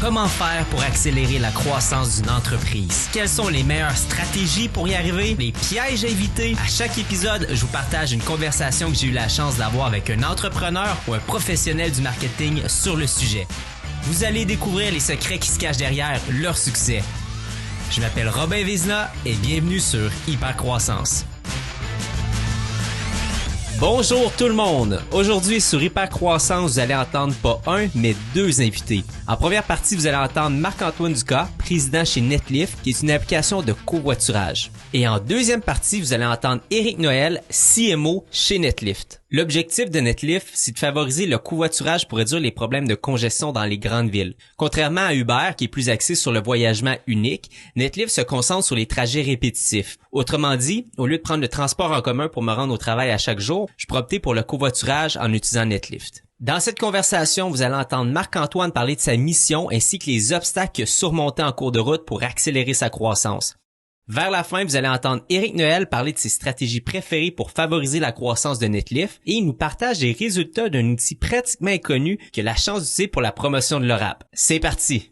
Comment faire pour accélérer la croissance d'une entreprise? Quelles sont les meilleures stratégies pour y arriver? Les pièges à éviter? À chaque épisode, je vous partage une conversation que j'ai eu la chance d'avoir avec un entrepreneur ou un professionnel du marketing sur le sujet. Vous allez découvrir les secrets qui se cachent derrière leur succès. Je m'appelle Robin Vézina et bienvenue sur Hypercroissance. Bonjour tout le monde! Aujourd'hui sur Hypercroissance, vous allez entendre pas un, mais deux invités. En première partie, vous allez entendre Marc-Antoine Ducas, président chez Netlift, qui est une application de covoiturage. Et en deuxième partie, vous allez entendre Éric Noël, CMO chez Netlift. L'objectif de Netlift, c'est de favoriser le covoiturage pour réduire les problèmes de congestion dans les grandes villes. Contrairement à Uber, qui est plus axé sur le voyagement unique, Netlift se concentre sur les trajets répétitifs. Autrement dit, au lieu de prendre le transport en commun pour me rendre au travail à chaque jour, je peux opter pour le covoiturage en utilisant Netlift. Dans cette conversation, vous allez entendre Marc-Antoine parler de sa mission ainsi que les obstacles qu'il a surmontés en cours de route pour accélérer sa croissance. Vers la fin, vous allez entendre Éric Noël parler de ses stratégies préférées pour favoriser la croissance de Netlift et il nous partage les résultats d'un outil pratiquement inconnu qu'il a la chance d'utiliser pour la promotion de leur app. C'est parti!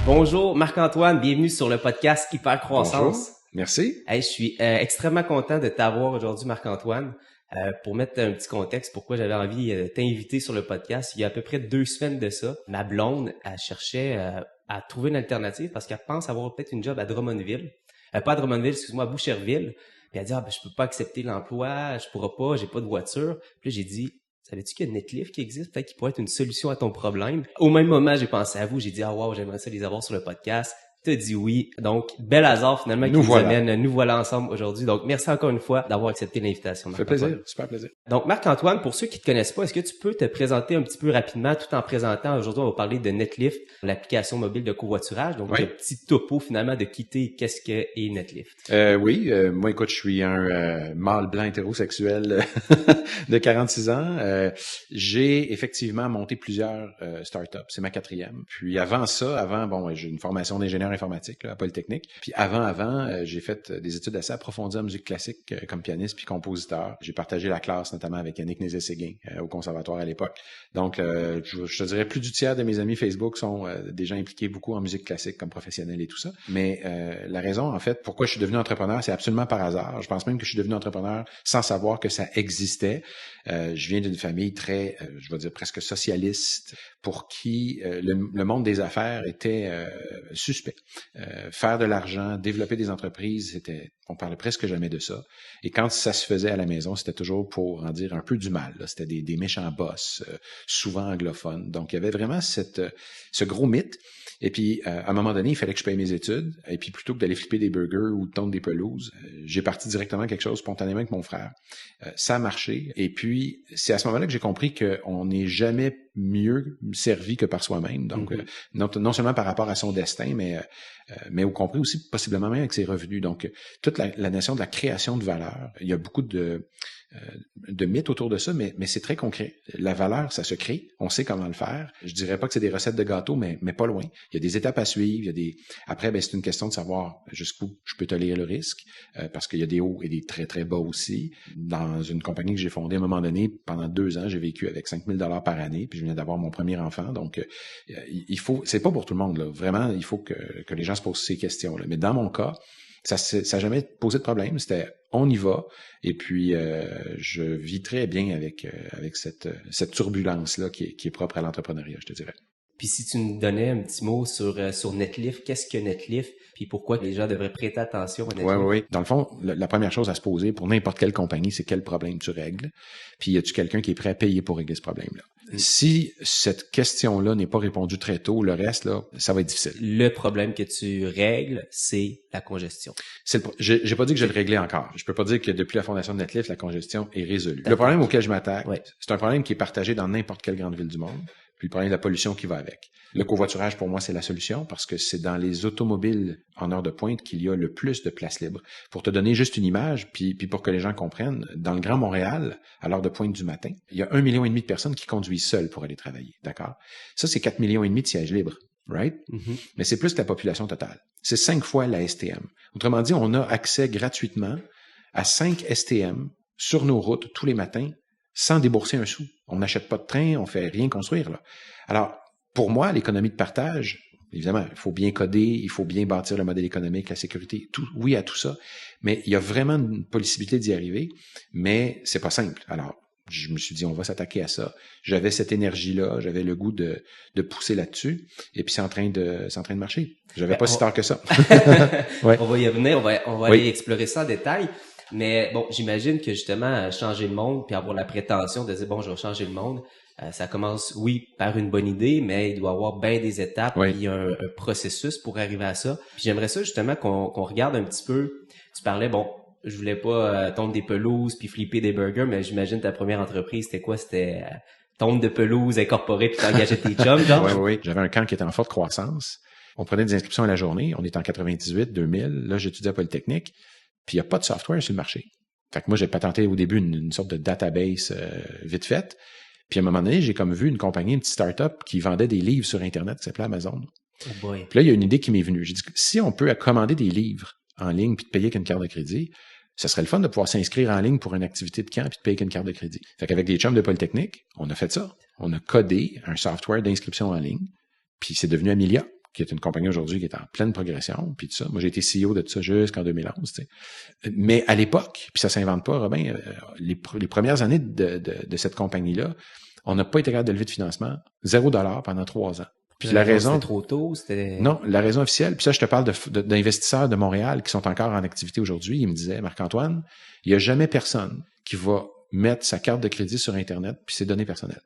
Bonjour Marc-Antoine, bienvenue sur le podcast Hypercroissance. Bonjour, merci. Hey, je suis extrêmement content de t'avoir aujourd'hui Marc-Antoine. Pour mettre un petit contexte, pourquoi j'avais envie de t'inviter sur le podcast, il y a à peu près 2 semaines de ça, ma blonde, elle cherchait à trouver une alternative parce qu'elle pense avoir peut-être une job à Drummondville. Pas à Drummondville, excuse-moi, à Boucherville. Puis elle dit, je peux pas accepter l'emploi, je pourrai pas, j'ai pas de voiture. Puis là, j'ai dit, savais-tu qu'il y a Netlift qui existe, peut-être qui pourrait être une solution à ton problème? Au même moment, j'ai pensé à vous, j'ai dit, wow, j'aimerais ça les avoir sur le podcast. T'as dit oui. Donc, bel hasard finalement qui nous amène. Nous voilà ensemble aujourd'hui. Donc, merci encore une fois d'avoir accepté l'invitation. Ça fait plaisir, super plaisir. Donc, Marc-Antoine, pour ceux qui te connaissent pas, est-ce que tu peux te présenter un petit peu rapidement tout en présentant, aujourd'hui on va parler de Netlift, l'application mobile de covoiturage. Donc, un petit topo finalement de quitter qu'est-ce que est Netlift. Moi écoute, je suis un mâle blanc hétérosexuel de 46 ans. J'ai effectivement monté plusieurs startups. C'est ma 4e. Puis avant ça, j'ai une formation d'ingénieur informatique là, à Polytechnique. Puis avant, j'ai fait des études assez approfondies en musique classique comme pianiste puis compositeur. J'ai partagé la classe notamment avec Yannick Nézet-Séguin au conservatoire à l'époque. Donc, je te dirais plus du tiers de mes amis Facebook sont des gens impliqués beaucoup en musique classique comme professionnels et tout ça. Mais la raison, en fait, pourquoi je suis devenu entrepreneur, c'est absolument par hasard. Je pense même que je suis devenu entrepreneur sans savoir que ça existait. Je viens d'une famille très, je vais dire presque socialiste, pour qui le monde des affaires était suspect. Faire de l'argent, développer des entreprises, on parlait presque jamais de ça. Et quand ça se faisait à la maison, c'était toujours pour en dire un peu du mal. Là. C'était des méchants boss, souvent anglophones. Donc, il y avait vraiment ce gros mythe. Et puis, à un moment donné, il fallait que je paye mes études. Et puis, plutôt que d'aller flipper des burgers ou de tondre des pelouses, j'ai parti directement quelque chose spontanément avec mon frère. Ça a marché. Et puis, c'est à ce moment-là que j'ai compris qu'on n'est jamais mieux servi que par soi-même. Donc, non seulement par rapport à son destin, mais au compris aussi possiblement même avec ses revenus. Donc, toute la notion de la création de valeur, il y a beaucoup de mythes autour de ça, mais c'est très concret. La valeur, ça se crée. On sait comment le faire. Je dirais pas que c'est des recettes de gâteau, mais pas loin. Il y a des étapes à suivre. Après, c'est une question de savoir jusqu'où je peux tolérer le risque, parce qu'il y a des hauts et des très, très bas aussi. Dans une compagnie que j'ai fondée à un moment donné, pendant 2 ans, j'ai vécu avec 5 000 $ par année, puis je venais d'avoir mon premier enfant. Donc, c'est pas pour tout le monde, là. Vraiment, il faut que les gens se posent ces questions-là. Mais dans mon cas, ça n'a jamais posé de problème. C'était on y va. Et puis je vis très bien avec cette turbulence-là qui est propre à l'entrepreneuriat, je te dirais. Puis si tu nous donnais un petit mot sur Netlift, qu'est-ce que Netlift, puis pourquoi les gens devraient prêter attention à Netlift? Oui. Dans le fond, la première chose à se poser pour n'importe quelle compagnie, c'est quel problème tu règles. Puis y a-tu quelqu'un qui est prêt à payer pour régler ce problème-là? Si cette question-là n'est pas répondue très tôt, le reste, là, ça va être difficile. Le problème que tu règles, c'est la congestion. J'ai pas dit que je le réglais encore. Je peux pas dire que depuis la fondation de Netlift, la congestion est résolue. Le problème auquel je m'attaque, c'est un problème qui est partagé dans n'importe quelle grande ville du monde. Puis le problème de la pollution qui va avec. Le covoiturage, pour moi, c'est la solution parce que c'est dans les automobiles en heure de pointe qu'il y a le plus de place libre. Pour te donner juste une image, puis pour que les gens comprennent, dans le Grand Montréal, à l'heure de pointe du matin, il y a 1,5 million de personnes qui conduisent seules pour aller travailler. D'accord? Ça, c'est 4,5 millions de sièges libres. Right? Mm-hmm. Mais c'est plus que la population totale. C'est 5 fois la STM. Autrement dit, on a accès gratuitement à 5 STM sur nos routes tous les matins sans débourser un sou. On n'achète pas de train, on fait rien construire, là. Alors, pour moi, l'économie de partage, évidemment, il faut bien coder, il faut bien bâtir le modèle économique, la sécurité, tout, oui à tout ça, mais il y a vraiment une possibilité d'y arriver, mais c'est pas simple. Alors, je me suis dit, on va s'attaquer à ça. J'avais cette énergie-là, j'avais le goût de pousser là-dessus, et puis c'est en train de marcher. J'avais pas si tard que ça. Ouais. On va y revenir, on va aller explorer ça en détail. Mais bon, j'imagine que justement, changer le monde, puis avoir la prétention de dire, bon, je vais changer le monde, ça commence, oui, par une bonne idée, mais il doit y avoir bien des étapes, puis un processus pour arriver à ça. Puis j'aimerais ça justement qu'on regarde un petit peu. Tu parlais, bon, je voulais pas tondre des pelouses puis flipper des burgers, mais j'imagine ta première entreprise, c'était quoi? C'était tondre de pelouse, incorporer puis t'engager tes chums, genre? Oui. J'avais un camp qui était en forte croissance. On prenait des inscriptions à la journée. On était en 98, 2000. Là, j'étudiais à Polytechnique. Puis il n'y a pas de software sur le marché. Fait que moi, j'ai patenté au début une sorte de database vite faite. Puis à un moment donné, j'ai comme vu une compagnie, une petite start-up qui vendait des livres sur Internet qui s'appelait Amazon. Oh boy. Puis là, il y a une idée qui m'est venue. J'ai dit, si on peut commander des livres en ligne puis de payer avec une carte de crédit, ça serait le fun de pouvoir s'inscrire en ligne pour une activité de camp puis de payer avec une carte de crédit. Fait qu'avec des chums de Polytechnique, on a fait ça. On a codé un software d'inscription en ligne. Puis c'est devenu Amelia, qui est une compagnie aujourd'hui qui est en pleine progression, puis tout ça. Moi, j'ai été CEO de ça jusqu'en 2011, tu sais. Mais à l'époque, puis ça s'invente pas, Robin, les premières années de cette compagnie-là, on n'a pas été capable de lever de financement, $0 pendant 3 ans. Puis la raison, c'était trop tôt, c'était... Non, la raison officielle, puis ça, je te parle d'investisseurs de Montréal qui sont encore en activité aujourd'hui. Ils me disaient, Marc-Antoine, il n'y a jamais personne qui va mettre sa carte de crédit sur Internet puis ses données personnelles.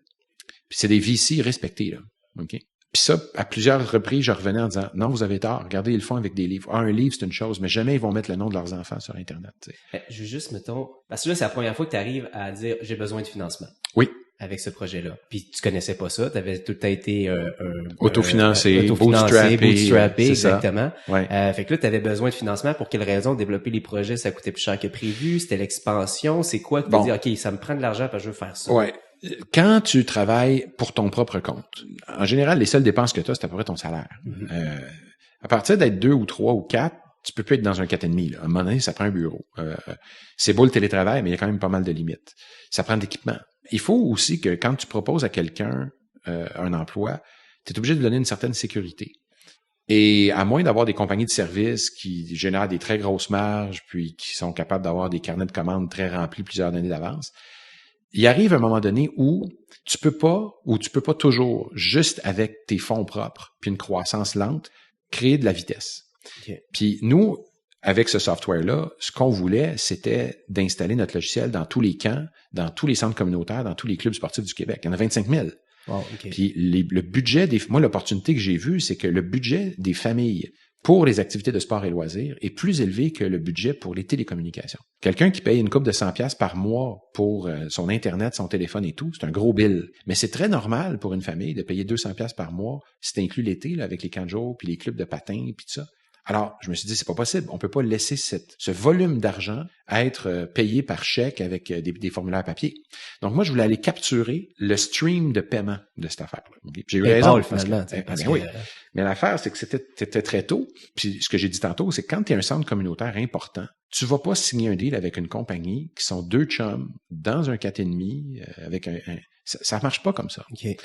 Puis c'est des VC respectés, là. OK? Puis ça, à plusieurs reprises, je revenais en disant, non, vous avez tort, regardez, ils le font avec des livres. Un livre, c'est une chose, mais jamais ils vont mettre le nom de leurs enfants sur Internet. T'sais. Je veux juste, mettons, parce que là, c'est la première fois que tu arrives à dire, j'ai besoin de financement. Oui. Avec ce projet-là. Puis tu connaissais pas ça, tu avais tout le temps été autofinancé, bootstrappé, exactement. Ouais. Fait que là, tu avais besoin de financement. Pour quelle raison? Développer les projets, ça coûtait plus cher que prévu, c'était l'expansion. C'est quoi que tu dis, OK, ça me prend de l'argent parce que je veux faire ça? Ouais. Quand tu travailles pour ton propre compte, en général, les seules dépenses que tu as, c'est à peu près ton salaire. Mm-hmm. À partir d'être 2 ou 3 ou 4, tu peux plus être dans un 4,5. Là. À un moment donné, ça prend un bureau. C'est beau le télétravail, mais il y a quand même pas mal de limites. Ça prend de l'équipement. Il faut aussi que quand tu proposes à quelqu'un un emploi, tu es obligé de lui donner une certaine sécurité. Et à moins d'avoir des compagnies de services qui génèrent des très grosses marges, puis qui sont capables d'avoir des carnets de commandes très remplis plusieurs années d'avance, il arrive un moment donné où tu peux pas toujours, juste avec tes fonds propres, puis une croissance lente, créer de la vitesse. Okay. Puis nous, avec ce software-là, ce qu'on voulait, c'était d'installer notre logiciel dans tous les camps, dans tous les centres communautaires, dans tous les clubs sportifs du Québec. Il y en a 25 000. Wow, okay. Puis le budget moi, l'opportunité que j'ai vue, c'est que le budget des familles pour les activités de sport et loisirs est plus élevé que le budget pour les télécommunications. Quelqu'un qui paye une coupe de 100$ par mois pour son Internet, son téléphone et tout, c'est un gros bill. Mais c'est très normal pour une famille de payer 200$ par mois si tu inclus l'été là, avec les camps de jour, puis les clubs de patins, puis tout ça. Alors, je me suis dit, c'est pas possible. On peut pas laisser ce volume d'argent être payé par chèque avec des formulaires papier. Donc, moi, je voulais aller capturer le stream de paiement de cette affaire-là. Okay? J'ai eu raison. Oui. Mais l'affaire, c'est que c'était très tôt. Puis, ce que j'ai dit tantôt, c'est que quand tu es un centre communautaire important, tu vas pas signer un deal avec une compagnie qui sont 2 chums dans un 4,5 avec ça marche pas comme ça. Okay.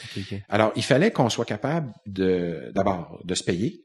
Alors, il fallait qu'on soit capable d'abord de se payer,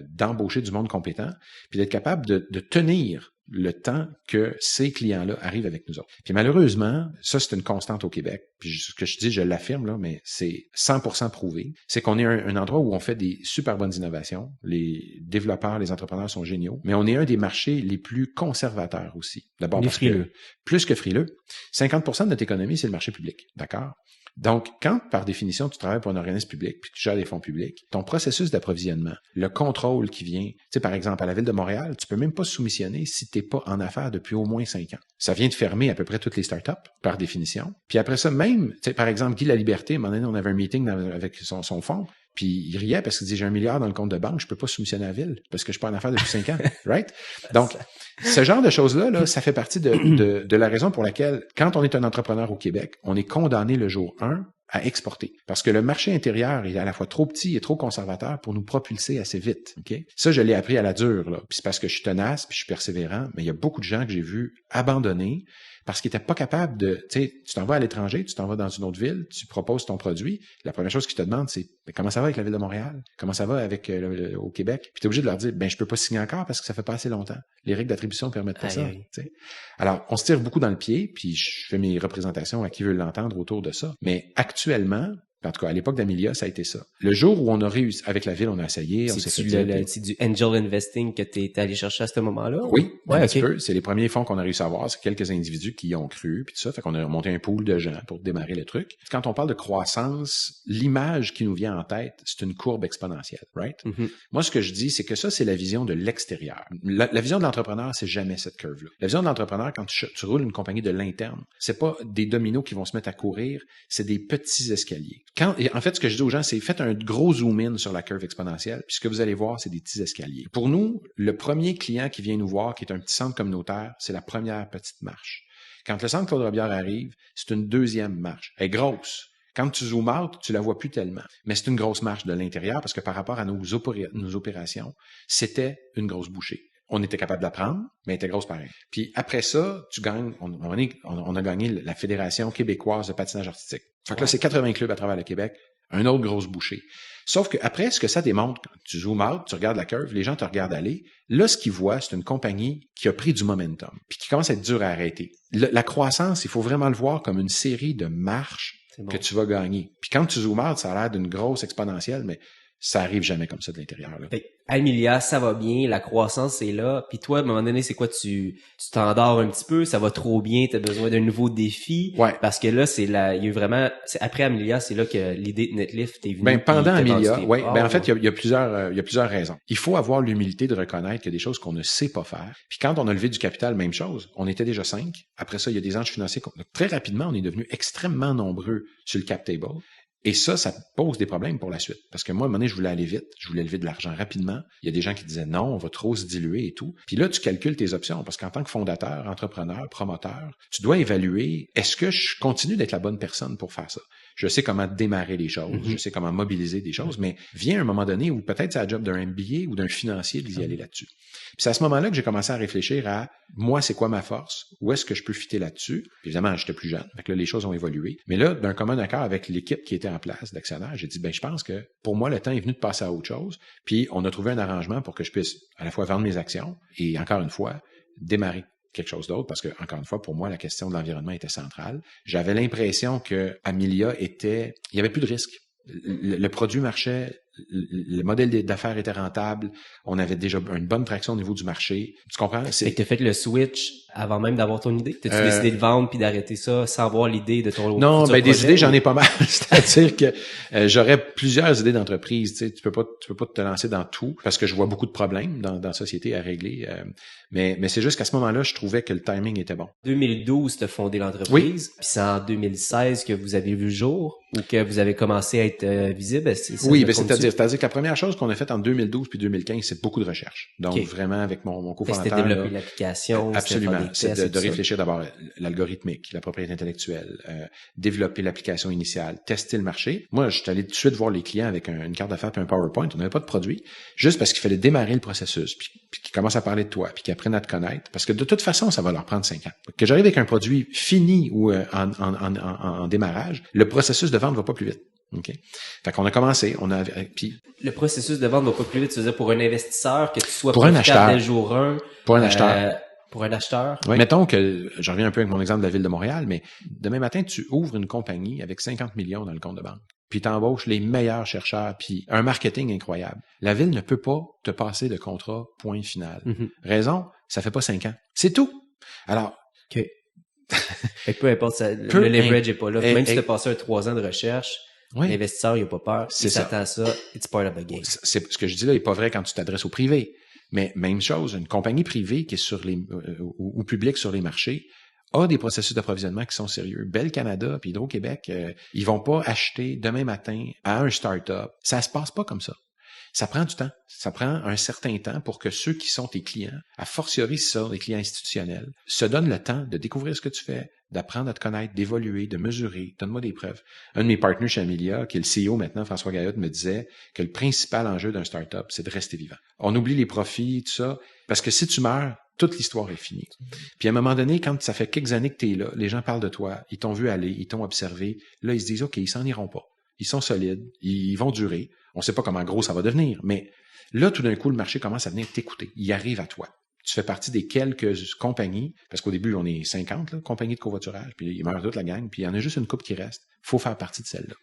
d'embaucher du monde compétent, puis d'être capable de tenir le temps que ces clients-là arrivent avec nous autres. Puis malheureusement, ça c'est une constante au Québec. Puis ce que je dis, je l'affirme là, mais c'est 100% prouvé. C'est qu'on est un endroit où on fait des super bonnes innovations. Les développeurs, les entrepreneurs sont géniaux, mais on est un des marchés les plus conservateurs aussi. D'abord parce que plus que frileux, 50% de notre économie c'est le marché public, d'accord? Donc, quand, par définition, tu travailles pour un organisme public puis que tu gères des fonds publics, ton processus d'approvisionnement, le contrôle qui vient, tu sais, par exemple, à la Ville de Montréal, tu peux même pas soumissionner si t'es pas en affaires depuis au moins 5 ans. Ça vient de fermer à peu près toutes les startups, par définition. Puis après ça, même, tu sais, par exemple, Guy Laliberté, à un moment donné, on avait un meeting avec son fonds, puis il riait parce qu'il disait, j'ai 1 milliard dans le compte de banque, je peux pas soumissionner à la Ville parce que je suis pas en affaires depuis 5 ans, right? Donc, ce genre de choses-là, là, ça fait partie de la raison pour laquelle, quand on est un entrepreneur au Québec, on est condamné le jour 1 à exporter. Parce que le marché intérieur est à la fois trop petit et trop conservateur pour nous propulser assez vite. Okay? Ça, je l'ai appris à la dure, là. Puis c'est parce que je suis tenace, puis je suis persévérant, mais il y a beaucoup de gens que j'ai vus abandonner parce qu'ils étaient pas capables de, tu sais, tu t'en vas à l'étranger, tu t'en vas dans une autre ville, tu proposes ton produit. La première chose qu'ils te demandent, c'est comment ça va avec la ville de Montréal? Comment ça va avec au Québec? Puis t'es obligé de leur dire, je peux pas signer encore parce que ça fait pas assez longtemps. Les règles d'attribution ne permettent pas ça. Tu sais. Alors, on se tire beaucoup dans le pied, puis je fais mes représentations à qui veut l'entendre autour de ça. Mais actuellement, en tout cas, à l'époque d'Amelia, ça a été ça. Le jour où on a réussi, avec la ville, on a essayé, on s'est fait c'est du angel investing que t'es allé chercher à ce moment-là? Oui, un petit peu. C'est les premiers fonds qu'on a réussi à avoir. C'est quelques individus qui y ont cru, puis tout ça. Fait qu'on a monté un pool de gens pour démarrer le truc. Quand on parle de croissance, l'image qui nous vient en tête, c'est une courbe exponentielle, right? Mm-hmm. Moi, ce que je dis, c'est que ça, c'est la vision de l'extérieur. La vision de l'entrepreneur, c'est jamais cette curve-là. La vision de l'entrepreneur, quand tu roules une compagnie de l'interne, c'est pas des dominos qui vont se mettre à courir, c'est des petits escaliers. En fait, ce que je dis aux gens, c'est faites un gros zoom-in sur la curve exponentielle, puis ce que vous allez voir, c'est des petits escaliers. Pour nous, le premier client qui vient nous voir, qui est un petit centre communautaire, c'est la première petite marche. Quand le centre Claude Robillard arrive, c'est une deuxième marche. Elle est grosse. Quand tu zoomes out, tu la vois plus tellement. Mais c'est une grosse marche de l'intérieur parce que par rapport à nos opérations, c'était une grosse bouchée. On était capable de la prendre, mais elle était grosse pareil. Puis après ça, tu gagnes, on a gagné la Fédération québécoise de patinage artistique. Fait que là, c'est 80 clubs à travers le Québec, une autre grosse bouchée. Sauf que après, ce que ça démontre, quand tu zoomes out, tu regardes la curve, les gens te regardent aller, là, ce qu'ils voient, c'est une compagnie qui a pris du momentum, puis qui commence à être dure à arrêter. La croissance, il faut vraiment le voir comme une série de marches que tu vas gagner. Puis quand tu zoomes out, ça a l'air d'une grosse exponentielle, mais ça arrive jamais comme ça de l'intérieur. Là. Amelia, ça va bien, la croissance est là. Puis toi, à un moment donné, c'est quoi? Tu t'endors un petit peu, ça va trop bien, t'as besoin d'un nouveau défi. Ouais. Parce que là, il y a eu vraiment, après Amelia, c'est là que l'idée de Netlift est venue. Pendant Amelia, en fait, il y a plusieurs raisons. Il faut avoir l'humilité de reconnaître qu'il y a des choses qu'on ne sait pas faire. Puis quand on a levé du capital, même chose. On était déjà 5. Après ça, il y a des anges financiers. Très rapidement, on est devenu extrêmement nombreux sur le cap table. Et ça pose des problèmes pour la suite. Parce que moi, à un moment donné, je voulais aller vite, je voulais lever de l'argent rapidement. Il y a des gens qui disaient non, on va trop se diluer et tout. Puis là, tu calcules tes options, parce qu'en tant que fondateur, entrepreneur, promoteur, tu dois évaluer, est-ce que je continue d'être la bonne personne pour faire ça? Je sais comment démarrer les choses, je sais comment mobiliser des choses, mais vient un moment donné où peut-être c'est la job d'un MBA ou d'un financier d'y aller là-dessus. Puis c'est à ce moment-là que j'ai commencé à réfléchir à, moi, c'est quoi ma force? Où est-ce que je peux fitter là-dessus? Puis évidemment, j'étais plus jeune. Fait que là, les choses ont évolué. Mais là, d'un commun accord avec l'équipe qui était en place d'actionnaires, j'ai dit, je pense que pour moi, le temps est venu de passer à autre chose. Puis on a trouvé un arrangement pour que je puisse à la fois vendre mes actions et encore une fois, démarrer quelque chose d'autre parce que, encore une fois, pour moi, la question de l'environnement était centrale. J'avais l'impression que Amelia il y avait plus de risque. Le produit marchait, le modèle d'affaires était rentable, on avait déjà une bonne traction au niveau du marché. Tu comprends? Fait que t'as fait le switch avant même d'avoir ton idée? T'as-tu décidé de vendre puis d'arrêter ça sans avoir l'idée de ton Non, des idées, j'en ai pas mal. C'est-à-dire que j'aurais plusieurs idées d'entreprise. Tu sais, tu peux pas te lancer dans tout parce que je vois beaucoup de problèmes dans la société à régler. Mais c'est juste qu'à ce moment-là, je trouvais que le timing était bon. 2012, t'as fondé l'entreprise. Puis c'est en 2016 que vous avez vu le jour ou que vous avez commencé à être visible. Oui, c'est-à-dire que la première chose qu'on a faite en 2012 puis 2015, c'est beaucoup de recherche. Donc vraiment avec mon cofondateur. C'était développer l'application. Absolument. C'est de réfléchir d'abord l'algorithmique, la propriété intellectuelle, développer l'application initiale, tester le marché. Moi, je suis allé tout de suite voir les clients avec une carte d'affaires puis un PowerPoint. On n'avait pas de produit, juste parce qu'il fallait démarrer le processus, puis qu'ils commencent à parler de toi, puis qu'ils apprennent à te connaître. Parce que de toute façon, ça va leur prendre 5 ans. Que j'arrive avec un produit fini ou en démarrage, le processus de vente va pas plus vite. OK. Fait qu'on a commencé, puis le processus de vente va pas plus vite, c'est-à-dire pour un investisseur que tu sois pour un acheteur dès le jour 1. Pour un acheteur. Pour un acheteur. Oui. Mettons que, je reviens un peu avec mon exemple de la ville de Montréal, mais demain matin, tu ouvres une compagnie avec 50 millions dans le compte de banque. Puis t'embauches les meilleurs chercheurs, puis un marketing incroyable. La ville ne peut pas te passer de contrat point final. Mm-hmm. Raison, ça fait pas 5 ans. C'est tout. Alors. OK. Fait que peu importe, le leverage est pas là. Même si tu as passé 3 ans de recherche, l'investisseur, il a pas peur. Il s'attend à ça. It's part of the game. C'est ce que je dis là, n'est pas vrai quand tu t'adresses au privé. Mais même chose, une compagnie privée qui est sur ou publique sur les marchés a des processus d'approvisionnement qui sont sérieux. Bell Canada puis Hydro-Québec, ils vont pas acheter demain matin à un start-up. Ça se passe pas comme ça. Ça prend du temps. Ça prend un certain temps pour que ceux qui sont tes clients, à fortiori si ce sont des clients institutionnels, se donnent le temps de découvrir ce que tu fais, d'apprendre à te connaître, d'évoluer, de mesurer. Donne-moi des preuves. Un de mes partenaires chez Amelia, qui est le CEO maintenant, François Gaillotte, me disait que le principal enjeu d'un start-up, c'est de rester vivant. On oublie les profits, tout ça, parce que si tu meurs, toute l'histoire est finie. Puis à un moment donné, quand ça fait quelques années que tu es là, les gens parlent de toi, ils t'ont vu aller, ils t'ont observé, là, ils se disent, OK, ils s'en iront pas. Ils sont solides, ils vont durer. On sait pas comment gros ça va devenir, mais là, tout d'un coup, le marché commence à venir t'écouter. Il arrive à toi. Tu fais partie des quelques compagnies, parce qu'au début, on est 50, là, compagnies de covoiturage, puis ils meurent toute la gang, puis il y en a juste une couple qui reste. Faut faire partie de celle-là.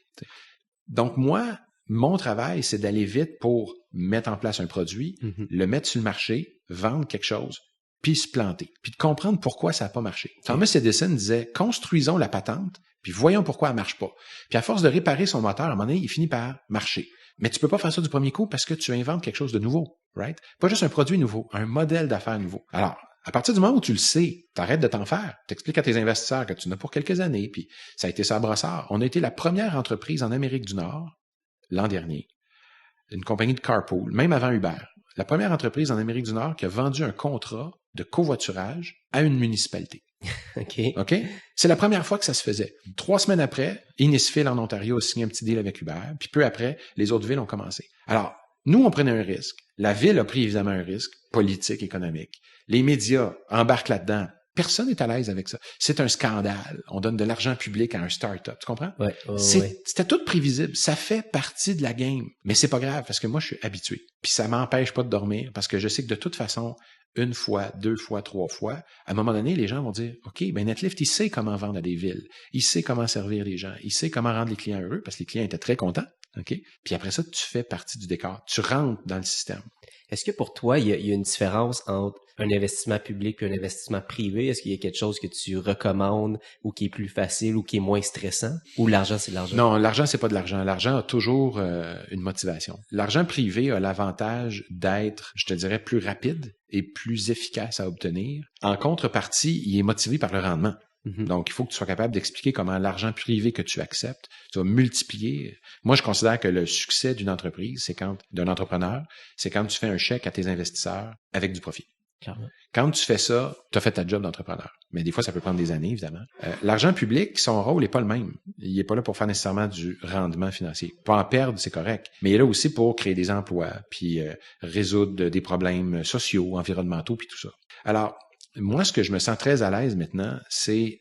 Donc, moi, mon travail, c'est d'aller vite pour mettre en place un produit, le mettre sur le marché, vendre quelque chose, puis se planter, puis de comprendre pourquoi ça n'a pas marché. Thomas Edison disait, construisons la patente, puis voyons pourquoi elle marche pas. Puis à force de réparer son moteur, à un moment donné, il finit par marcher. Mais tu peux pas faire ça du premier coup parce que tu inventes quelque chose de nouveau, right? Pas juste un produit nouveau, un modèle d'affaires nouveau. Alors, à partir du moment où tu le sais, t'arrêtes de t'en faire. T'expliques à tes investisseurs que tu n'as pour quelques années, puis ça a été ça à Brossard. On a été la première entreprise en Amérique du Nord, l'an dernier, une compagnie de carpool, même avant Uber. La première entreprise en Amérique du Nord qui a vendu un contrat de covoiturage à une municipalité. OK? C'est la première fois que ça se faisait. 3 semaines après, Innisfil en Ontario a signé un petit deal avec Uber, puis peu après, les autres villes ont commencé. Alors, nous, on prenait un risque. La ville a pris évidemment un risque politique, économique. Les médias embarquent là-dedans. Personne n'est à l'aise avec ça. C'est un scandale. On donne de l'argent public à un start-up. Tu comprends? Ouais, C'était tout prévisible. Ça fait partie de la game. Mais c'est pas grave parce que moi, je suis habitué. Puis ça m'empêche pas de dormir parce que je sais que de toute façon, 1 fois, 2 fois, 3 fois, à un moment donné, les gens vont dire, OK, ben Netlift, il sait comment vendre à des villes. Il sait comment servir les gens. Il sait comment rendre les clients heureux parce que les clients étaient très contents. OK? Puis après ça, tu fais partie du décor. Tu rentres dans le système. Est-ce que pour toi, il y a une différence entre un investissement public et un investissement privé? Est-ce qu'il y a quelque chose que tu recommandes ou qui est plus facile ou qui est moins stressant? Ou l'argent, c'est de l'argent? Non, l'argent, c'est pas de l'argent. L'argent a toujours une motivation. L'argent privé a l'avantage d'être, je te dirais, plus rapide et plus efficace à obtenir. En contrepartie, il est motivé par le rendement. Donc, il faut que tu sois capable d'expliquer comment l'argent privé que tu acceptes, tu vas multiplier. Moi, je considère que le succès d'une entreprise, d'un entrepreneur, c'est quand tu fais un chèque à tes investisseurs avec du profit. Clairement. Quand tu fais ça, tu as fait ta job d'entrepreneur. Mais des fois, ça peut prendre des années, évidemment. L'argent public, son rôle n'est pas le même. Il n'est pas là pour faire nécessairement du rendement financier. Pas en perdre, c'est correct. Mais il est là aussi pour créer des emplois, puis résoudre des problèmes sociaux, environnementaux, puis tout ça. Alors, moi, ce que je me sens très à l'aise maintenant, c'est,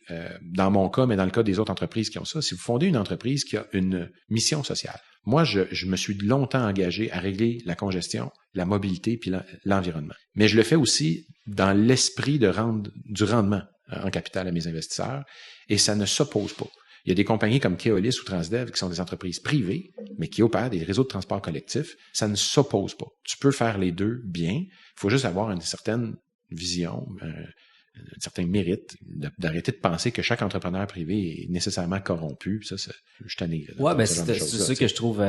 dans mon cas, mais dans le cas des autres entreprises qui ont ça, si vous fondez une entreprise qui a une mission sociale. Moi, je me suis longtemps engagé à régler la congestion, la mobilité puis l'environnement. Mais je le fais aussi dans l'esprit du rendement en capital à mes investisseurs et ça ne s'oppose pas. Il y a des compagnies comme Keolis ou Transdev qui sont des entreprises privées, mais qui opèrent des réseaux de transport collectif. Ça ne s'oppose pas. Tu peux faire les deux bien. Il faut juste avoir une certaine vision, un certain mérite d'arrêter de penser que chaque entrepreneur privé est nécessairement corrompu. Ça, je t'en ai. Ouais, ben c'est ça que je trouve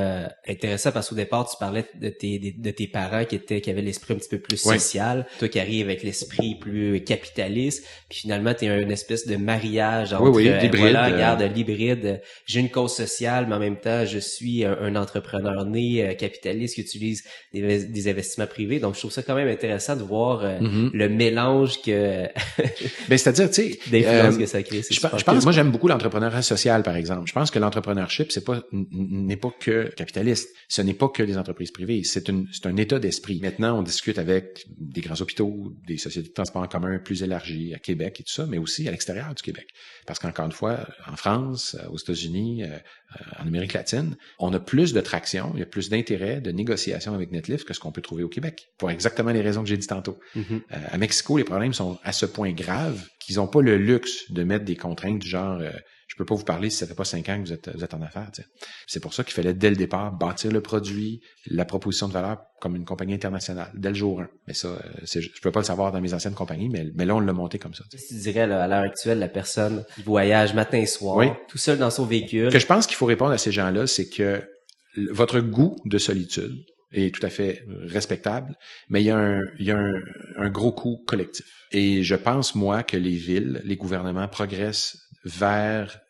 intéressant parce qu'au départ, tu parlais de tes parents qui avaient l'esprit un petit peu plus social. Toi qui arrives avec l'esprit plus capitaliste, puis finalement, tu es une espèce de mariage entre l'hybride, voilà, regarde, l'hybride. J'ai une cause sociale, mais en même temps, je suis un entrepreneur né capitaliste qui utilise des investissements privés. Donc, je trouve ça quand même intéressant de voir le mélange que ben, c'est-à-dire, tu sais, d'influence que ça crée. Je pense, moi, j'aime beaucoup l'entrepreneuriat social, par exemple. Je pense que l'entrepreneurship, n'est pas que capitaliste. Ce n'est pas que les entreprises privées. C'est un état d'esprit. Maintenant, on discute avec des grands hôpitaux, des sociétés de transport en commun plus élargies à Québec et tout ça, mais aussi à l'extérieur du Québec. Parce qu'encore une fois, en France, aux États-Unis, en Amérique latine, on a plus de traction, il y a plus d'intérêt, de négociation avec Netlift que ce qu'on peut trouver au Québec. Pour exactement les raisons que j'ai dit tantôt. À Mexico, les problèmes sont à ce point graves qu'ils n'ont pas le luxe de mettre des contraintes du genre je peux pas vous parler si ça fait pas 5 ans que vous êtes en affaires. T'sais. C'est pour ça qu'il fallait dès le départ bâtir le produit, la proposition de valeur comme une compagnie internationale dès le jour 1. Mais ça, je peux pas le savoir dans mes anciennes compagnies, mais là on l'a monté comme ça. Qu'est-ce que tu dirais là, à l'heure actuelle, la personne qui voyage matin et soir, tout seul dans son véhicule? Ce que je pense qu'il faut répondre à ces gens-là, c'est que votre goût de solitude est tout à fait respectable, mais il y a un gros coût collectif. Et je pense, moi, que les villes, les gouvernements progressent vers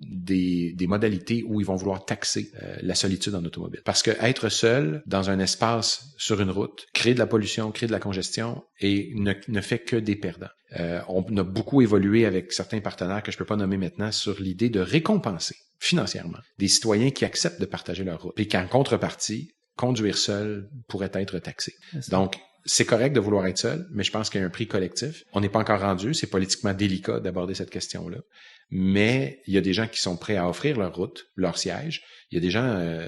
des modalités où ils vont vouloir taxer la solitude en automobile. Parce que être seul dans un espace sur une route crée de la pollution, crée de la congestion et ne fait que des perdants. On a beaucoup évolué avec certains partenaires que je peux pas nommer maintenant sur l'idée de récompenser financièrement des citoyens qui acceptent de partager leur route et qu'en contrepartie, conduire seul pourrait être taxé. Donc, c'est correct de vouloir être seul, mais je pense qu'il y a un prix collectif. On n'est pas encore rendu, c'est politiquement délicat d'aborder cette question-là. Mais il y a des gens qui sont prêts à offrir leur route, leur siège. Il y a des gens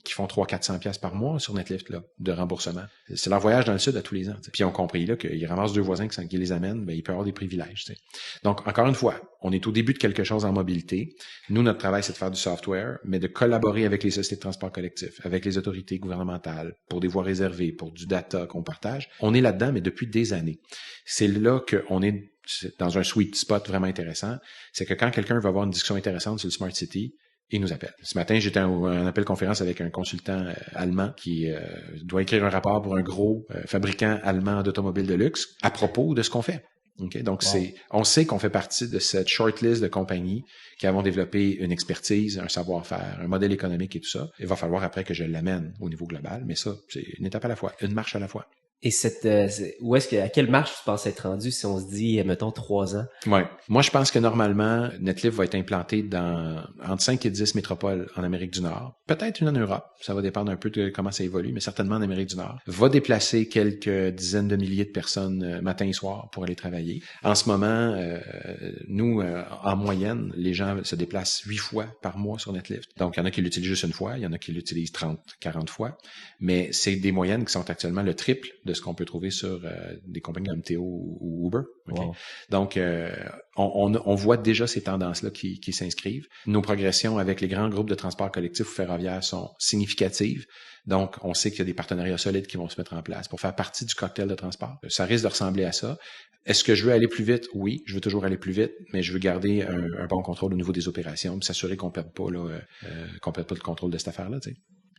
qui font 300-400 pièces par mois sur Netlift là, de remboursement. C'est leur voyage dans le sud à tous les ans. T'sais. Puis ils ont compris là qu'ils ramassent 2 voisins qui les amènent, ben ils peuvent avoir des privilèges. T'sais. Donc encore une fois, on est au début de quelque chose en mobilité. Nous, notre travail, c'est de faire du software, mais de collaborer avec les sociétés de transport collectif, avec les autorités gouvernementales, pour des voies réservées, pour du data qu'on partage. On est là-dedans, mais depuis des années. C'est là qu'on est dans un sweet spot vraiment intéressant. C'est que quand quelqu'un veut avoir une discussion intéressante sur le Smart City, il nous appelle. Ce matin, j'étais en appel conférence avec un consultant allemand qui doit écrire un rapport pour un gros fabricant allemand d'automobiles de luxe à propos de ce qu'on fait. Okay? Donc, on sait qu'on fait partie de cette shortlist de compagnies qui avons développé une expertise, un savoir-faire, un modèle économique et tout ça. Il va falloir après que je l'amène au niveau global, mais ça, c'est une étape à la fois, une marche à la fois. Et à quelle marche tu penses être rendu si on se dit, mettons, 3 ans? Ouais. Moi, je pense que normalement, Netlift va être implanté entre 5 et 10 métropoles en Amérique du Nord. Peut-être une en Europe. Ça va dépendre un peu de comment ça évolue, mais certainement en Amérique du Nord. Va déplacer quelques dizaines de milliers de personnes matin et soir pour aller travailler. En ce moment, nous, en moyenne, les gens se déplacent 8 fois par mois sur Netlift. Donc, il y en a qui l'utilisent juste une fois, il y en a qui l'utilisent 30, 40 fois. Mais c'est des moyennes qui sont actuellement le triple de ce qu'on peut trouver sur des compagnies comme MTO ou Uber. Okay? Wow. Donc, on voit déjà ces tendances-là qui s'inscrivent. Nos progressions avec les grands groupes de transport collectif ou ferroviaire sont significatives. Donc, on sait qu'il y a des partenariats solides qui vont se mettre en place pour faire partie du cocktail de transport. Ça risque de ressembler à ça. Est-ce que je veux aller plus vite? Oui, je veux toujours aller plus vite, mais je veux garder un bon contrôle au niveau des opérations, puis s'assurer qu'on perde pas le contrôle de cette affaire-là, tu sais.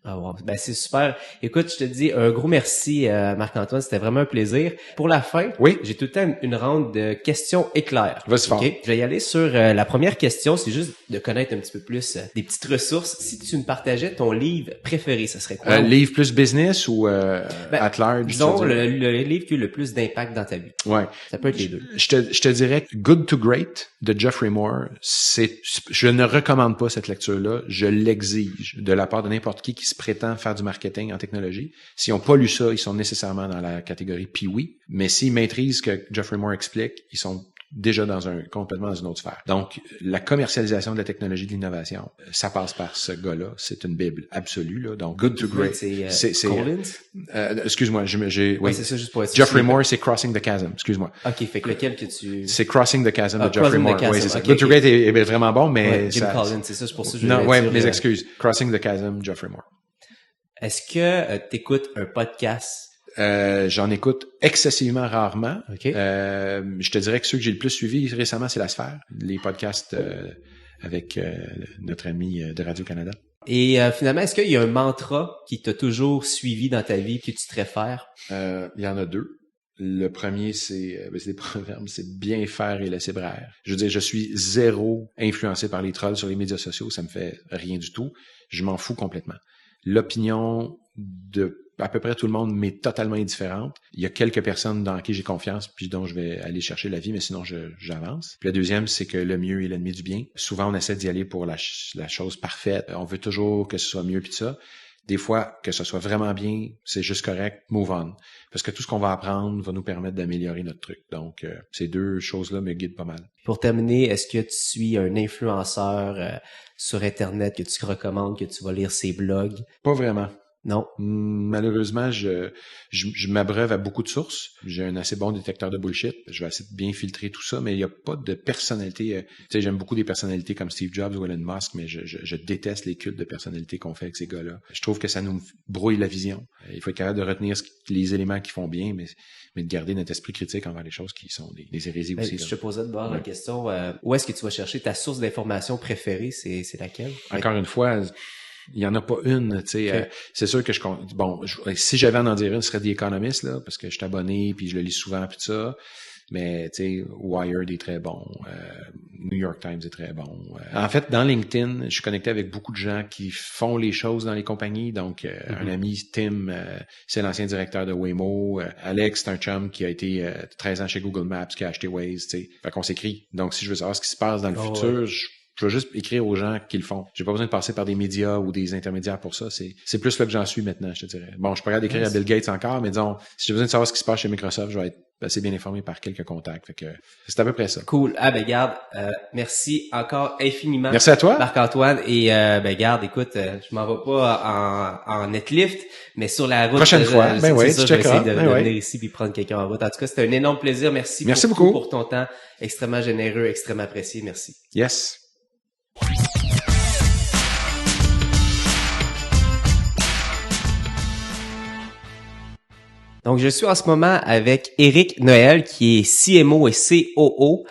Ah wow. Ben c'est super. Écoute, je te dis un gros merci Marc-Antoine, c'était vraiment un plaisir. Pour la fin, oui, j'ai tout le temps une ronde de questions éclairs. Vas-y fort. Okay? Je vais y aller sur la première question, c'est juste de connaître un petit peu plus des petites ressources. Si tu me partageais ton livre préféré, ce serait quoi? Livre plus business ou at large? Disons le livre qui a eu le plus d'impact dans ta vie. Ouais. Ça peut être les deux. Je te dirais Good to Great de Geoffrey Moore, je ne recommande pas cette lecture-là, je l'exige de la part de n'importe qui se prétend faire du marketing en technologie. S'ils n'ont pas lu ça, ils sont nécessairement dans la catégorie Pee-wee. Mais s'ils maîtrisent ce que Geoffrey Moore explique, ils sont déjà complètement dans une autre sphère. Donc, la commercialisation de la technologie de l'innovation, ça passe par ce gars-là. C'est une bible absolue, là. Donc, Good to Great. C'est Collins? Excuse-moi, oui. C'est ça, juste pour être Geoffrey Moore, c'est Crossing the Chasm. Excuse-moi. OK, fait que lequel que tu... C'est Crossing the Chasm de Geoffrey Moore. Oui, c'est ça. Good to Great est vraiment bon, mais... Jim Collins, c'est ça, c'est pour ça que je Non, ouais, mes excuses. Crossing the Chasm, Geoffrey Moore. Est-ce que t'écoutes un podcast? J'en écoute excessivement rarement. Okay. Je te dirais que ceux que j'ai le plus suivis récemment, c'est La Sphère, les podcasts avec notre ami de Radio-Canada. Et finalement, est-ce qu'il y a un mantra qui t'a toujours suivi dans ta vie que tu te réfères? Il y en a deux. Le premier, c'est des proverbes, c'est bien faire et laisser braire. Je veux dire, je suis zéro influencé par les trolls sur les médias sociaux, ça me fait rien du tout. Je m'en fous complètement. L'opinion de à peu près tout le monde m'est totalement indifférente. Il y a quelques personnes dans qui j'ai confiance puis dont je vais aller chercher l'avis, mais sinon j'avance. Puis la deuxième, c'est que le mieux est l'ennemi du bien. Souvent, on essaie d'y aller pour la chose parfaite. On veut toujours que ce soit mieux puis ça. Des fois, que ce soit vraiment bien, c'est juste correct, move on. Parce que tout ce qu'on va apprendre va nous permettre d'améliorer notre truc. Donc, ces deux choses-là me guident pas mal. Pour terminer, est-ce que tu suis un influenceur sur Internet que tu recommandes, que tu vas lire ses blogs? Pas vraiment. Non. Malheureusement, je m'abreuve à beaucoup de sources. J'ai un assez bon détecteur de bullshit. Je vais essayer de bien filtrer tout ça, mais il n'y a pas de personnalité. Tu sais, j'aime beaucoup des personnalités comme Steve Jobs ou Elon Musk, mais je déteste les cultes de personnalité qu'on fait avec ces gars-là. Je trouve que ça nous brouille la vision. Il faut être capable de retenir les éléments qui font bien, mais de garder notre esprit critique envers les choses qui sont des hérésies aussi. Je te posais de bord la question, où est-ce que tu vas chercher ta source d'information préférée? C'est laquelle? Encore une fois... Il y en a pas une, tu sais. Okay. C'est sûr que si j'avais à en dire une, ce serait The Economist, là, parce que je suis abonné, puis je le lis souvent, puis tout ça. Mais, tu sais, Wired est très bon. New York Times est très bon. En fait, dans LinkedIn, je suis connecté avec beaucoup de gens qui font les choses dans les compagnies. Donc, un ami, Tim, c'est l'ancien directeur de Waymo. Alex, c'est un chum qui a été 13 ans chez Google Maps, qui a acheté Waze, tu sais. Fait qu'on s'écrit. Donc, si je veux savoir ce qui se passe dans le futur, je vais juste écrire aux gens qui le font. J'ai pas besoin de passer par des médias ou des intermédiaires pour ça. C'est plus là que j'en suis maintenant, je te dirais. Bon, je suis pas capable d'écrire à Bill Gates encore, mais disons, si j'ai besoin de savoir ce qui se passe chez Microsoft, je vais être assez bien informé par quelques contacts. Fait que c'est à peu près ça. Cool. Garde, merci encore infiniment. Merci à toi. Marc-Antoine. Et garde, écoute, je m'en vais pas en Netlift, mais sur la route. Prochaine fois. Je vais essayer de venir ici puis prendre quelqu'un en route. En tout cas, c'était un énorme plaisir. Merci beaucoup pour ton temps. Extrêmement généreux, extrêmement apprécié. Merci. Yes. Donc, je suis en ce moment avec Éric Noël, qui est CMO et COO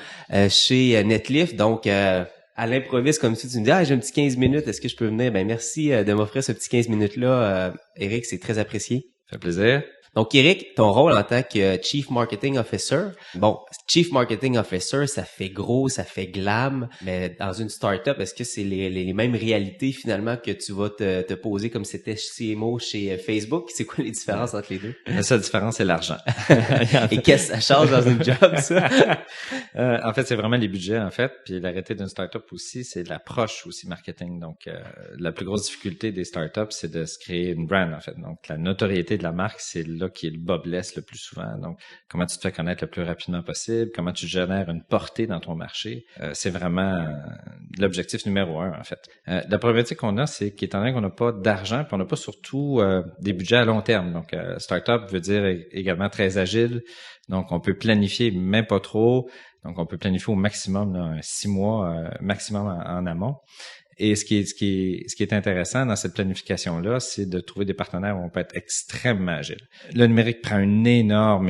chez Netlift. Donc, à l'improviste, comme si tu me dis, j'ai un petit 15 minutes, est-ce que je peux venir? Ben, merci de m'offrir ce petit 15 minutes-là. Éric, c'est très apprécié. Ça fait plaisir. Donc, Éric, ton rôle en tant que Chief Marketing Officer, bon, Chief Marketing Officer, ça fait gros, ça fait glam, mais dans une startup, est-ce que c'est les mêmes réalités finalement que tu vas te poser comme c'était CMO chez Facebook? C'est quoi les différences entre les deux? La seule différence, c'est l'argent. Et qu'est-ce que ça change dans une job, ça? En fait, c'est vraiment les budgets, en fait. Puis l'arrêté d'une startup aussi, c'est l'approche aussi marketing. Donc, la plus grosse difficulté des startups, c'est de se créer une brand, en fait. Donc, la notoriété de la marque, c'est là qui est le bas blesse le plus souvent. Donc, comment tu te fais connaître le plus rapidement possible, comment tu génères une portée dans ton marché, c'est vraiment l'objectif numéro 1, en fait. La problématique qu'on a, c'est qu'étant donné qu'on n'a pas d'argent, puis on n'a pas surtout des budgets à long terme. Donc, startup veut dire également très agile. Donc, on peut planifier, même pas trop. Donc, on peut planifier au maximum 6 mois maximum en amont. Et ce qui est intéressant dans cette planification-là, c'est de trouver des partenaires où on peut être extrêmement agile. Le numérique prend une énorme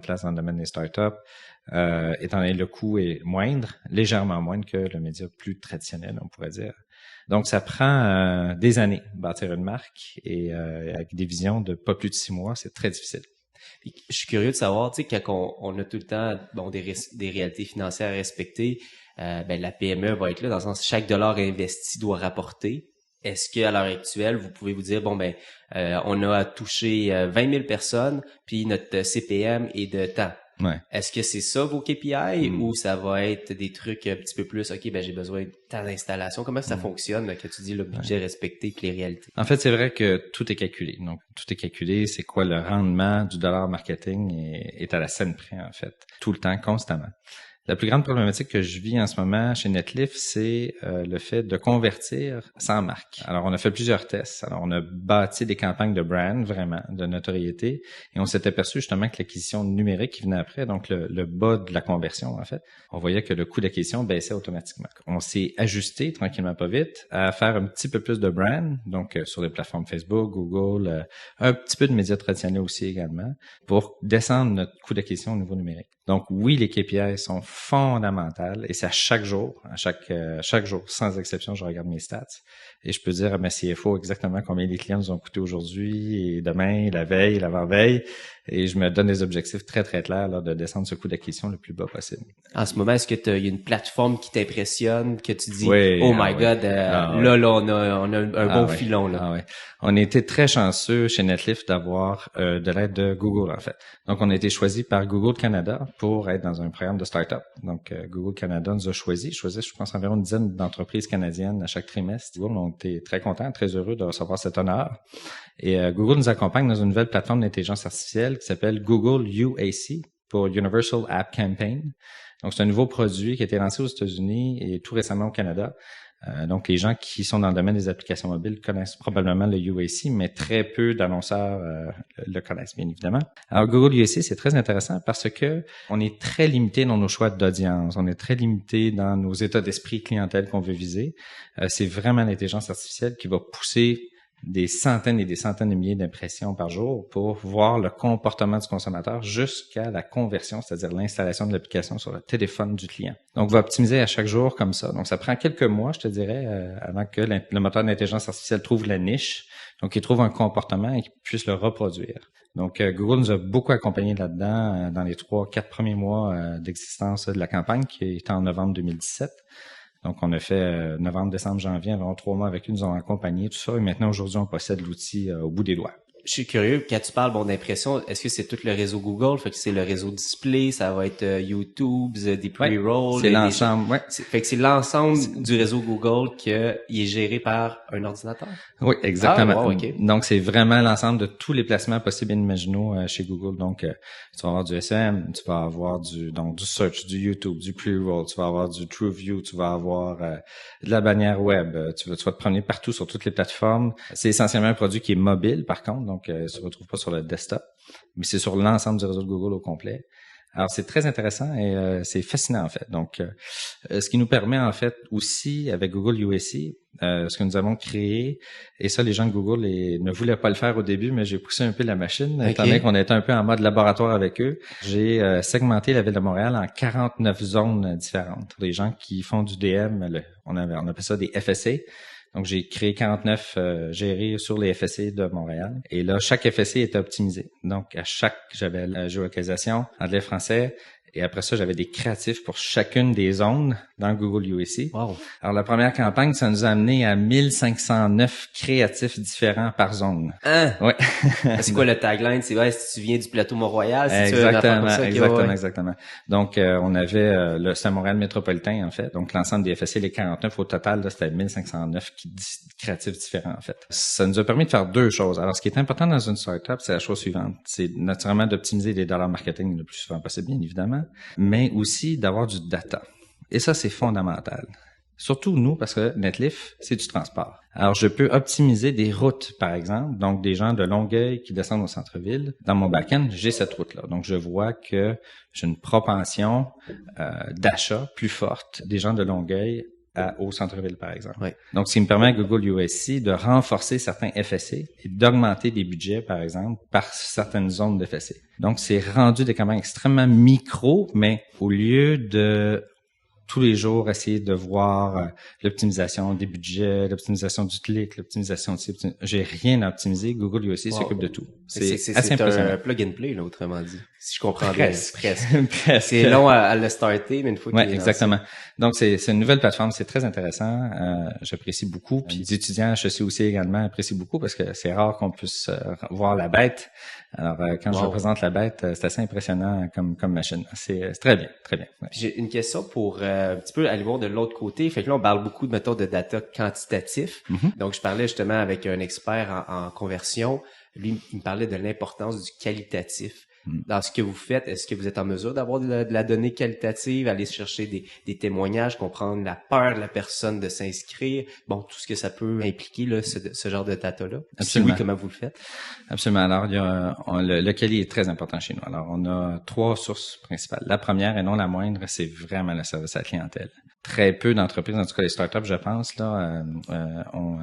place dans le domaine des startups, étant donné que le coût est moindre, légèrement moindre que le média plus traditionnel, on pourrait dire. Donc, ça prend des années de bâtir une marque et avec des visions de pas plus de 6 mois, c'est très difficile. Puis, je suis curieux de savoir, tu sais, quand on a tout le temps des réalités financières à respecter, la PME va être là dans le sens chaque dollar investi doit rapporter. Est-ce qu'à l'heure actuelle, vous pouvez vous dire, on a touché 20 000 personnes, puis notre CPM est de temps. Ouais. Est-ce que c'est ça vos KPI ou ça va être des trucs un petit peu plus, j'ai besoin de tant d'installations. Comment ça fonctionne là, que tu dis le budget respecté que les réalités? En fait, c'est vrai que tout est calculé. Donc, tout est calculé. C'est quoi le rendement du dollar marketing est à la scène près, en fait. Tout le temps, constamment. La plus grande problématique que je vis en ce moment chez Netlift, c'est le fait de convertir sans marque. Alors, on a fait plusieurs tests. Alors, on a bâti des campagnes de brand, vraiment, de notoriété, et on s'est aperçu justement que l'acquisition numérique qui venait après, donc le bas de la conversion, en fait, on voyait que le coût d'acquisition baissait automatiquement. On s'est ajusté tranquillement, pas vite, à faire un petit peu plus de brand, donc sur les plateformes Facebook, Google, un petit peu de médias traditionnels aussi également, pour descendre notre coût d'acquisition au niveau numérique. Donc oui, les KPI sont fondamentales et c'est à chaque jour, chaque jour, sans exception, je regarde mes stats et je peux dire à ma CFO exactement combien les clients nous ont coûté aujourd'hui et demain, la veille, l'avant-veille, et je me donne des objectifs très très clairs là, de descendre ce coût d'acquisition le plus bas possible. En ce moment, est-ce que il y a une plateforme qui t'impressionne, que tu dis oui, oh my God, là on a un bon filon là. Ah ouais. On a été très chanceux chez Netlift d'avoir de l'aide de Google en fait. Donc on a été choisi par Google Canada pour être dans un programme de start-up. Donc Google Canada nous a choisi, je pense environ une dizaine d'entreprises canadiennes à chaque trimestre. On était très contents, très heureux de recevoir cet honneur. Et Google nous accompagne dans une nouvelle plateforme d'intelligence artificielle qui s'appelle Google UAC pour Universal App Campaign. Donc c'est un nouveau produit qui a été lancé aux États-Unis et tout récemment au Canada. Donc, les gens qui sont dans le domaine des applications mobiles connaissent probablement le UAC, mais très peu d'annonceurs le connaissent, bien évidemment. Alors, Google UAC, c'est très intéressant parce que on est très limité dans nos choix d'audience. On est très limité dans nos états d'esprit clientèle qu'on veut viser. C'est vraiment l'intelligence artificielle qui va pousser des centaines et des centaines de milliers d'impressions par jour pour voir le comportement du consommateur jusqu'à la conversion, c'est-à-dire l'installation de l'application sur le téléphone du client. Donc, on va optimiser à chaque jour comme ça. Donc, ça prend quelques mois, je te dirais, avant que le moteur d'intelligence artificielle trouve la niche, donc il trouve un comportement et qu'il puisse le reproduire. Donc, Google nous a beaucoup accompagnés là-dedans dans les 3-4 premiers mois d'existence de la campagne qui est en novembre 2017. Donc, on a fait novembre, décembre, janvier, environ 3 mois avec eux, nous ont accompagnés, tout ça. Et maintenant, aujourd'hui, on possède l'outil au bout des doigts. Je suis curieux, quand tu parles d'impression, est-ce que c'est tout le réseau Google? Fait que c'est le réseau display, ça va être YouTube, des pre-rolls. C'est l'ensemble, ouais. Fait que c'est l'ensemble du réseau Google qui est géré par un ordinateur? Oui, exactement. Ah, wow, okay. Donc, c'est vraiment l'ensemble de tous les placements possibles et inimaginables chez Google. Donc, tu vas avoir du SM, tu vas avoir du search, du YouTube, du pre-roll, tu vas avoir du TrueView, tu vas avoir de la bannière web, tu vas te promener partout sur toutes les plateformes. C'est essentiellement un produit qui est mobile, par contre, donc tu ne se retrouve pas sur le desktop, mais c'est sur l'ensemble du réseau de Google au complet. Alors, c'est très intéressant et c'est fascinant, en fait. Donc, ce qui nous permet, en fait, aussi, avec Google USC, ce que nous avons créé, et ça, les gens de Google ne voulaient pas le faire au début, mais j'ai poussé un peu la machine, étant donné qu'on était un peu en mode laboratoire avec eux. J'ai segmenté la ville de Montréal en 49 zones différentes. Pour les gens qui font du DM, on appelle ça des FSA. Donc, j'ai créé 49 gérés sur les FSC de Montréal. Et là, chaque FSC était optimisé. Donc, j'avais la géolocalisation, anglais-français. Et après ça, j'avais des créatifs pour chacune des zones dans Google USC. Wow. Alors, la première campagne, ça nous a amené à 1509 créatifs différents par zone. Hein? Ouais. C'est quoi le tagline? C'est si tu viens du plateau Mont-Royal, si Exactement. Donc, on avait c'est Montréal métropolitain, en fait. Donc, l'ensemble des FSC, les 49 au total, là, c'était 1509 créatifs différents, en fait. Ça nous a permis de faire deux choses. Alors, ce qui est important dans une startup, c'est la chose suivante. C'est naturellement d'optimiser les dollars marketing le plus souvent possible, bien évidemment, mais aussi d'avoir du data. Et ça, c'est fondamental. Surtout nous, parce que Netlif, c'est du transport. Alors, je peux optimiser des routes, par exemple. Donc, des gens de Longueuil qui descendent au centre-ville. Dans mon back-end, j'ai cette route-là. Donc, je vois que j'ai une propension d'achat plus forte des gens de Longueuil au centre-ville, par exemple. Oui. Donc, ce qui me permet à Google USC de renforcer certains FSC et d'augmenter des budgets, par exemple, par certaines zones de FSC. Donc, c'est rendu des campagnes extrêmement micro, mais au lieu de tous les jours essayer de voir l'optimisation des budgets, l'optimisation du clic, l'optimisation de j'ai rien à optimiser. Google USC s'occupe de tout. C'est assez impressionnant. C'est un plug and play, là, autrement dit. Si je comprends bien. Presque. Presque. C'est long à le starter, mais une fois qu'il est exactement. Donc, c'est une nouvelle plateforme. C'est très intéressant. J'apprécie beaucoup. Puis, les étudiants HEC aussi également apprécient beaucoup parce que c'est rare qu'on puisse voir la bête. Alors, quand je représente la bête, c'est assez impressionnant comme machine. C'est très bien, très bien. Ouais. J'ai une question pour un petit peu aller voir de l'autre côté. Fait que là, on parle beaucoup de méthodes de data quantitatif. Mm-hmm. Donc, je parlais justement avec un expert en conversion. Lui, il me parlait de l'importance du qualitatif. Dans ce que vous faites, est-ce que vous êtes en mesure d'avoir de la donnée qualitative, aller chercher des témoignages, comprendre la peur de la personne de s'inscrire, bon, tout ce que ça peut impliquer, là, ce genre de data-là? Si oui, comment vous le faites? Absolument. Alors, le quali est très important chez nous. Alors, on a 3 sources principales. La première, et non la moindre, c'est vraiment le service à la clientèle. Très peu d'entreprises, en tout cas les startups, je pense, là, ont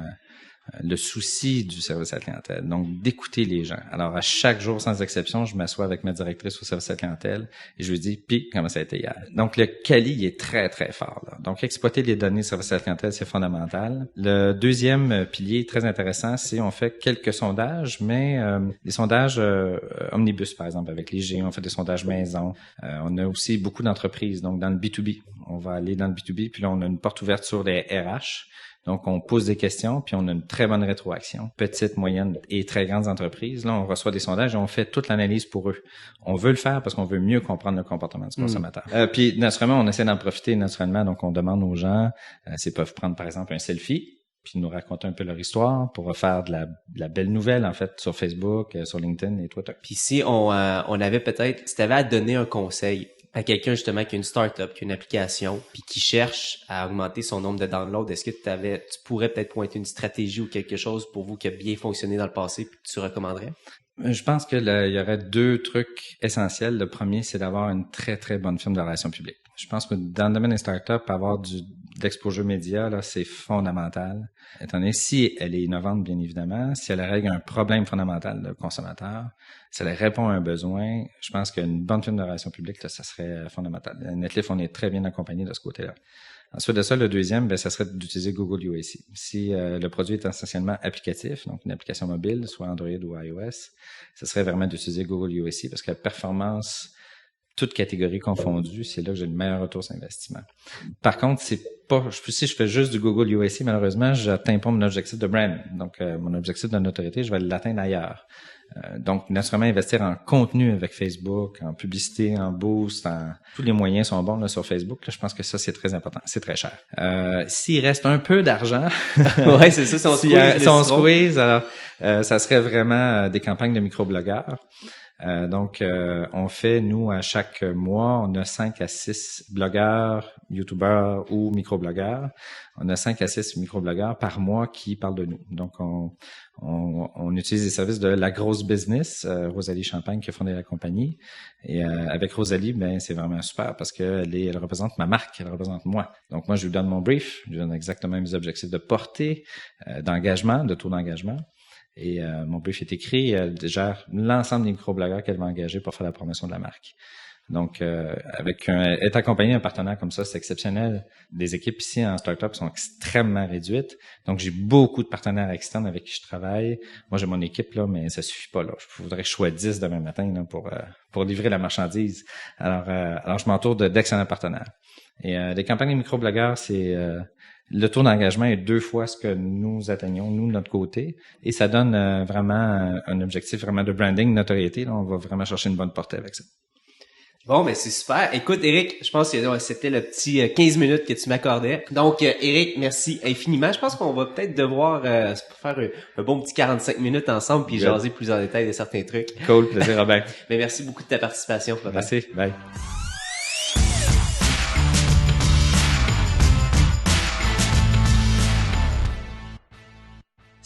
le souci du service à la clientèle, donc d'écouter les gens. Alors, à chaque jour, sans exception, je m'assois avec ma directrice au service à la clientèle et je lui dis, puis, comment ça a été hier? Donc, le quali, il est très, très fort, là. Donc, exploiter les données du service à la clientèle, c'est fondamental. Le deuxième pilier très intéressant, c'est on fait quelques sondages, mais des sondages omnibus, par exemple, avec les géants, on fait des sondages maison. On a aussi beaucoup d'entreprises, donc dans le B2B. On va aller dans le B2B, puis là, on a une porte ouverte sur les RH. Donc, on pose des questions, puis on a une très bonne rétroaction. Petites, moyennes et très grandes entreprises, là, on reçoit des sondages et on fait toute l'analyse pour eux. On veut le faire parce qu'on veut mieux comprendre le comportement du consommateur. Puis, naturellement, on essaie d'en profiter naturellement. Donc, on demande aux gens s'ils peuvent prendre, par exemple, un selfie, puis nous raconter un peu leur histoire pour faire de la belle nouvelle, en fait, sur Facebook, sur LinkedIn et Twitter. Puis si on avait peut-être, si tu avais à donner un conseil à quelqu'un justement qui a une startup, qui a une application, puis qui cherche à augmenter son nombre de downloads, est-ce que tu pourrais peut-être pointer une stratégie ou quelque chose pour vous qui a bien fonctionné dans le passé puis que tu recommanderais? Je pense que il y aurait 2 trucs essentiels. Le premier, c'est d'avoir une très, très bonne firme de relations publiques. Je pense que dans le domaine des startups, avoir d'exposure média, là, c'est fondamental. Étant donné, si elle est innovante, bien évidemment, si elle règle un problème fondamental de consommateur, si elle répond à un besoin, je pense qu'une bonne firme de relations publiques, là, ça serait fondamental. Netlif, on est très bien accompagné de ce côté-là. Ensuite de ça, le deuxième, ça serait d'utiliser Google UAC. Si le produit est essentiellement applicatif, donc une application mobile, soit Android ou iOS, ça serait vraiment d'utiliser Google UAC parce que la performance toutes catégories confondues, c'est là que j'ai le meilleur retour sur investissement. Par contre, c'est pas, si je fais juste du Google UAC, malheureusement, j'atteins pas mon objectif de brand. Donc, mon objectif de notoriété, je vais l'atteindre ailleurs. Donc, naturellement, investir en contenu avec Facebook, en publicité, en boost, tous les moyens sont bons là, sur Facebook. Là, je pense que ça, c'est très important. C'est très cher. S'il reste un peu d'argent, ouais, c'est ça, si on squeeze, alors ça serait vraiment des campagnes de microblogueurs. Donc, on fait, nous, à chaque mois, on a 5 à 6 blogueurs, youtubeurs ou microblogueurs. On a 5 à 6 microblogueurs par mois qui parlent de nous. Donc, on utilise les services de La Grosse Business, Rosalie Champagne qui a fondé la compagnie. Et avec Rosalie, ben c'est vraiment super parce que elle représente ma marque, elle représente moi. Donc, moi, je lui donne mon brief, je lui donne exactement mes objectifs de portée, d'engagement, de taux d'engagement. Et mon brief est écrit, elle gère l'ensemble des microblogueurs qu'elle va engager pour faire la promotion de la marque. Donc, être accompagné d'un partenaire comme ça, c'est exceptionnel. Les équipes ici en startup sont extrêmement réduites. Donc, j'ai beaucoup de partenaires externes avec qui je travaille. Moi, j'ai mon équipe là, mais ça suffit pas là. Je voudrais que je sois 10 demain matin là, pour livrer la marchandise. Alors je m'entoure d'excellents partenaires. Et les campagnes de microblogueurs, c'est le taux d'engagement est 2 fois ce que nous atteignons, nous, de notre côté. Et ça donne vraiment un objectif vraiment de branding, de notoriété. Là, on va vraiment chercher une bonne portée avec ça. Bon, ben c'est super. Écoute, Éric, je pense que c'était le petit 15 minutes que tu m'accordais. Donc, Éric, merci infiniment. Je pense qu'on va peut-être devoir faire un bon petit 45 minutes ensemble puis jaser plus en détail de certains trucs. Cool, plaisir, Robert. Mais merci beaucoup de ta participation. Merci, bye.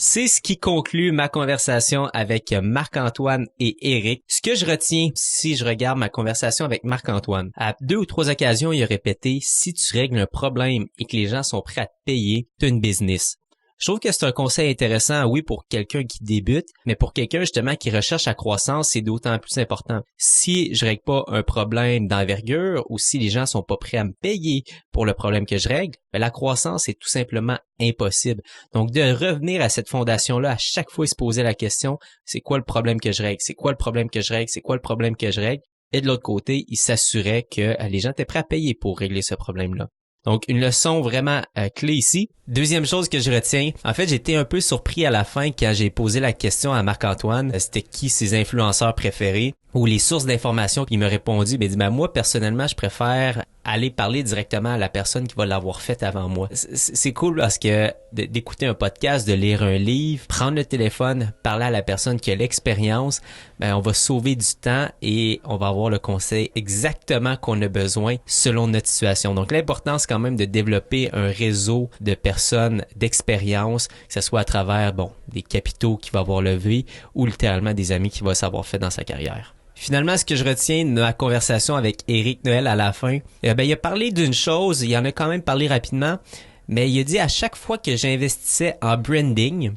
C'est ce qui conclut ma conversation avec Marc-Antoine et Éric. Ce que je retiens, si je regarde ma conversation avec Marc-Antoine, à 2 ou 3 occasions, il a répété « Si tu règles un problème et que les gens sont prêts à te payer, tu as une business ». Je trouve que c'est un conseil intéressant, oui, pour quelqu'un qui débute, mais pour quelqu'un justement qui recherche la croissance, c'est d'autant plus important. Si je règle pas un problème d'envergure ou si les gens sont pas prêts à me payer pour le problème que je règle, ben la croissance est tout simplement impossible. Donc, de revenir à cette fondation-là, à chaque fois se poser la question, c'est quoi le problème que je règle? C'est quoi le problème que je règle? C'est quoi le problème que je règle? Et de l'autre côté, il s'assurait que les gens étaient prêts à payer pour régler ce problème-là. Donc, une leçon vraiment clé ici. Deuxième chose que je retiens, en fait, j'étais un peu surpris à la fin quand j'ai posé la question à Marc-Antoine, c'était qui ses influenceurs préférés ou les sources d'informations. Il m'a répondu, moi, personnellement, je préfère aller parler directement à la personne qui va l'avoir fait avant moi. C'est cool parce que d'écouter un podcast, de lire un livre, prendre le téléphone, parler à la personne qui a l'expérience, on va sauver du temps et on va avoir le conseil exactement qu'on a besoin selon notre situation. Donc, l'important, c'est quand même de développer un réseau de personnes d'expérience, que ce soit à travers, des capitaux qu'il va avoir levés ou littéralement des amis qu'il va savoir fait dans sa carrière. Finalement, ce que je retiens de ma conversation avec Éric Noël à la fin, il a parlé d'une chose, il en a quand même parlé rapidement, mais il a dit à chaque fois que j'investissais en branding,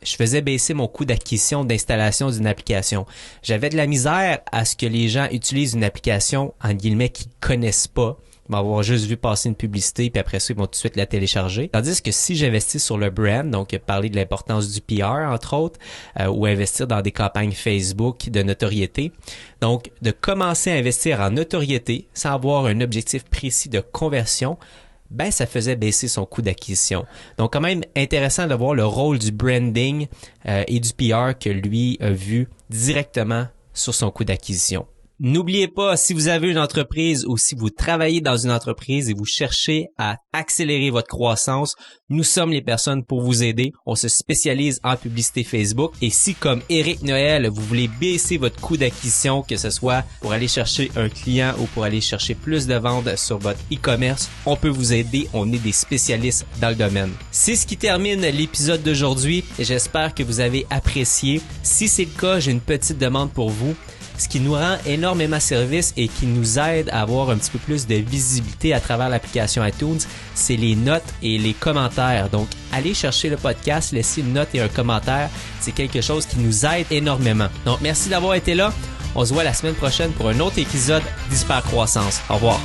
je faisais baisser mon coût d'acquisition d'installation d'une application. J'avais de la misère à ce que les gens utilisent une application, en guillemets, qu'ils connaissent pas. Ils vont avoir juste vu passer une publicité, puis après ça, ils vont tout de suite la télécharger. Tandis que si j'investis sur le brand, donc parler de l'importance du PR, entre autres, ou investir dans des campagnes Facebook de notoriété, donc de commencer à investir en notoriété sans avoir un objectif précis de conversion, ça faisait baisser son coût d'acquisition. Donc, quand même intéressant de voir le rôle du branding et du PR que lui a vu directement sur son coût d'acquisition. N'oubliez pas, si vous avez une entreprise ou si vous travaillez dans une entreprise et vous cherchez à accélérer votre croissance, nous sommes les personnes pour vous aider. On se spécialise en publicité Facebook. Et si, comme Éric Noël, vous voulez baisser votre coût d'acquisition, que ce soit pour aller chercher un client ou pour aller chercher plus de ventes sur votre e-commerce, on peut vous aider. On est des spécialistes dans le domaine. C'est ce qui termine l'épisode d'aujourd'hui et j'espère que vous avez apprécié. Si c'est le cas, j'ai une petite demande pour vous. Ce qui nous rend énormément service et qui nous aide à avoir un petit peu plus de visibilité à travers l'application iTunes, c'est les notes et les commentaires. Donc, allez chercher le podcast, laissez une note et un commentaire. C'est quelque chose qui nous aide énormément. Donc, merci d'avoir été là. On se voit la semaine prochaine pour un autre épisode d'Hypercroissance. Au revoir.